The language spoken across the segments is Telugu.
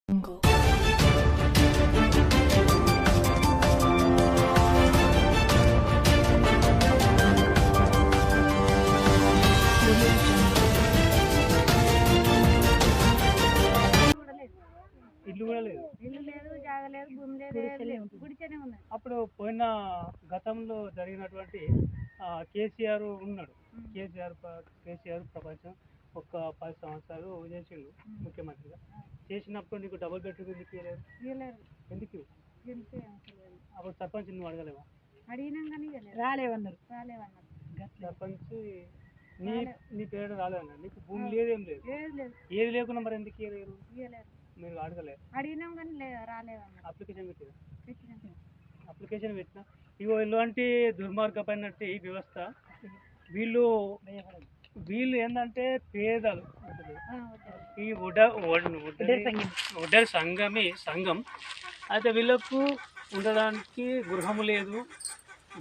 ఇల్లు కూడా లేదు, ఇల్లు లేదు, జాగ లేదు, భూమి లేదు, గుడిచెనే ఉన్నది. అప్పుడు పోయిన గతంలో జరిగినటువంటి కేసీఆర్ ఉన్నాడు. కేసీఆర్ ప్రపంచం ఒక 10 సంవత్సరాలు చేసిండు ముఖ్యమంత్రిగా. చేసినప్పుడు నీకు డబుల్ బెడ్రూమ్ ఎందుకు ఇవ్వలేదు? ఎందుకు? అప్పుడు సర్పంచ్ నువ్వు అడగలేవా? అడిగినాం కానీ రాలేవన్నారు. సర్పంచ్ నీ పేరు రాలేదన్నారు. నీకు భూమి లేదేం లేదు, ఏది లేకుండా మరి ఎందుకు ఇవ్వలేరు? మీరు అడగలేదు? అడిగినాం కానీ రాలేదన్నారు. అప్లికేషన్ పెట్టినా ఇగో ఇలాంటి దుర్మార్గమైనట్టు ఈ వ్యవస్థ. వీళ్ళు ఏంటంటే పేదలు. ఈ ఒడ్డరి సంఘం అయితే వీళ్ళకు ఉండడానికి గృహము లేదు,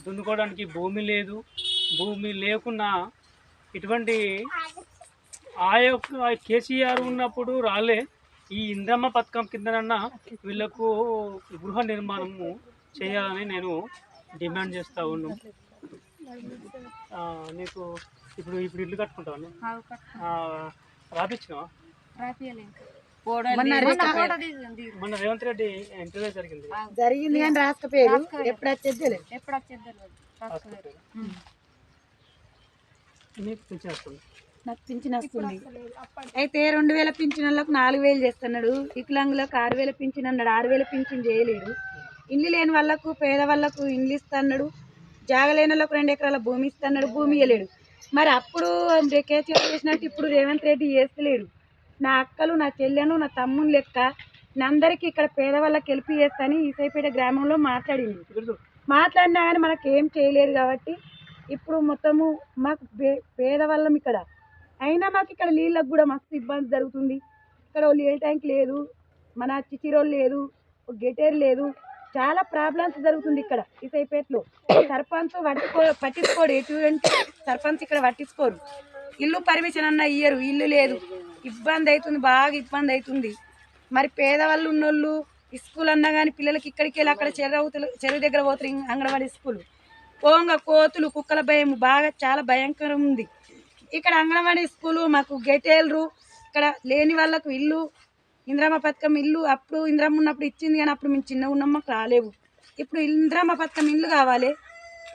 దున్నుకోవడానికి భూమి లేదు. భూమి లేకున్నా ఇటువంటి ఆ యొక్క కేసీఆర్ ఉన్నప్పుడు రాలే. ఈ ఇంద్రమ్మ పథకం కిందనన్నా వీళ్ళకు గృహ నిర్మాణము చేయాలని నేను డిమాండ్ చేస్తూ ఉన్నాను. నీకు ఇప్పుడు ఇల్లు కట్టుకుంటావా? రాపించినావా? మొన్న రేవంత్ రెడ్డి ఇంటర్వ్యూ జరిగింది కానీ రాకపోయారు. ఎప్పుడు వచ్చేది నీకు పిలిచేస్తుంది. నాకు పింఛన్ వస్తుంది. అయితే 2000 పింఛన్లకు 4000 చేస్తున్నాడు. వికలాంగులకు 6000 పింఛన్ అన్నాడు. 6000 పింఛన్ చేయలేడు. ఇల్లు లేని వాళ్ళకు, పేద వాళ్ళకు ఇల్లు ఇస్తున్నాడు. జాగ లేని వాళ్ళకు 2 ఎకరాల భూమి ఇస్తున్నాడు. భూమి ఇవ్వలేడు. మరి అప్పుడు కేసీఆర్ చేసినట్టు ఇప్పుడు రేవంత్ రెడ్డి చేస్తలేడు. నా అక్కలు, నా చెల్లెను, నా తమ్ముని లెక్క అందరికీ ఇక్కడ పేదవాళ్ళకి హెల్ప్ చేస్తాను ఈసైపేట గ్రామంలో మాట్లాడినా కానీ మనకు ఏం చేయలేదు. కాబట్టి ఇప్పుడు మొత్తము మాకు పేదవాళ్ళం ఇక్కడ అయినా మాకు ఇక్కడ నీళ్ళకు కూడా మస్తు ఇబ్బంది జరుగుతుంది. ఇక్కడ నీళ్ళ ట్యాంక్ లేదు, మన చిచిరోలు లేదు, గెటేర్ లేదు, చాలా ప్రాబ్లమ్స్ జరుగుతుంది ఇక్కడ ఈసైపేటలో. సర్పంచ్ పట్టించుకోడు. ఎటువంటి సర్పంచ్ ఇక్కడ పట్టించుకోరు. ఇల్లు పర్మిషన్ అన్న ఇయ్యరు. ఇల్లు లేదు, ఇబ్బంది అవుతుంది, బాగా ఇబ్బంది అవుతుంది. మరి పేదవాళ్ళు ఉన్నోళ్ళు స్కూల్ అన్నా కానీ పిల్లలకి ఇక్కడికి వెళ్ళి అక్కడ చెరువు దగ్గర పోతారు. అంగన్వాడీ స్కూల్ పోంగ కోతులు, కుక్కల భయం బాగా చాలా భయంకరం ఉంది ఇక్కడ. అంగన్వాడీ స్కూలు మాకు గెటేళ్ళు ఇక్కడ లేని వాళ్ళకు ఇల్లు, ఇంద్రమ్మ పథకం ఇల్లు అప్పుడు ఇంద్రమ్మ ఉన్నప్పుడు ఇచ్చింది కానీ అప్పుడు మేము చిన్నగా ఉన్నాం, మాకు రాలేవు. ఇప్పుడు ఇంద్రమ్మ పథకం ఇల్లు కావాలి.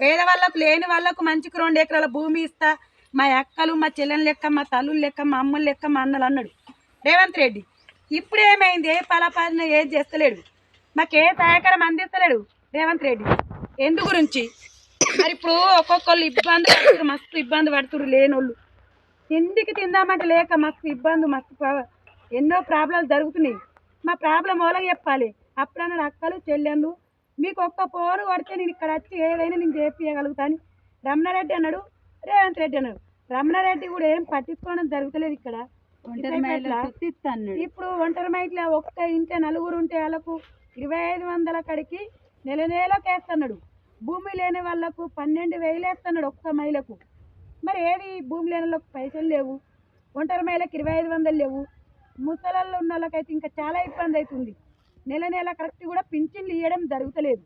పేదవాళ్ళకు లేని వాళ్ళకు మంచికి 2 ఎకరాల భూమి ఇస్తా, మా అక్కలు, మా చెల్లెని లెక్క, మా తల్లులు లెక్క, మా అమ్మలు లెక్క, మా అన్నలు అన్నాడు రేవంత్ రెడ్డి. ఇప్పుడు ఏమైంది? ఏ పలాపాలన ఏది చేస్తలేడు, మాకు ఏ సహకారం అందిస్తలేడు రేవంత్ రెడ్డి. ఎందు గురించి మరి ఇప్పుడు ఒక్కొక్కళ్ళు ఇబ్బంది పడుతున్నారు, మస్తు ఇబ్బంది పడుతున్నారు. లేనోళ్ళు తిండికి తిందామంటే లేక మస్తు ఇబ్బంది, మస్తు ఎన్నో ప్రాబ్లమ్స్ జరుగుతున్నాయి. మా ప్రాబ్లం వాళ్ళకి చెప్పాలి. అప్పుడు అన్నాడు అక్కలు, చెల్లెళ్ళు మీకు ఒక్క పోరు పడితే నేను ఇక్కడ వచ్చి ఏదైనా నేను చేపించగలుగుతాను రమణారెడ్డి అన్నాడు. రేవంత్ రెడ్డి అన్నాడు. రమణారెడ్డి కూడా ఏం పట్టించుకోవడం జరుగుతలేదు ఇక్కడ. ఇప్పుడు ఒంటరి మైట్ల ఒక్క ఇంట్లో 4 ఉంటే వాళ్ళకు 2500 కడికి నెలకు వేస్తున్నాడు. భూమి లేని వాళ్ళకు 12,000 వేస్తున్నాడు ఒక్క మైలకు. మరి ఏది భూమి లేని వాళ్ళకు పైసలు లేవు, ఒంటరి మైలకు 2500 లేవు. ముసలాళ్ళు ఉన్న వాళ్ళకైతే ఇంకా చాలా ఇబ్బంది అవుతుంది. నెల కరెక్ట్ కూడా పింఛన్లు ఇవ్వడం జరుగుతలేదు.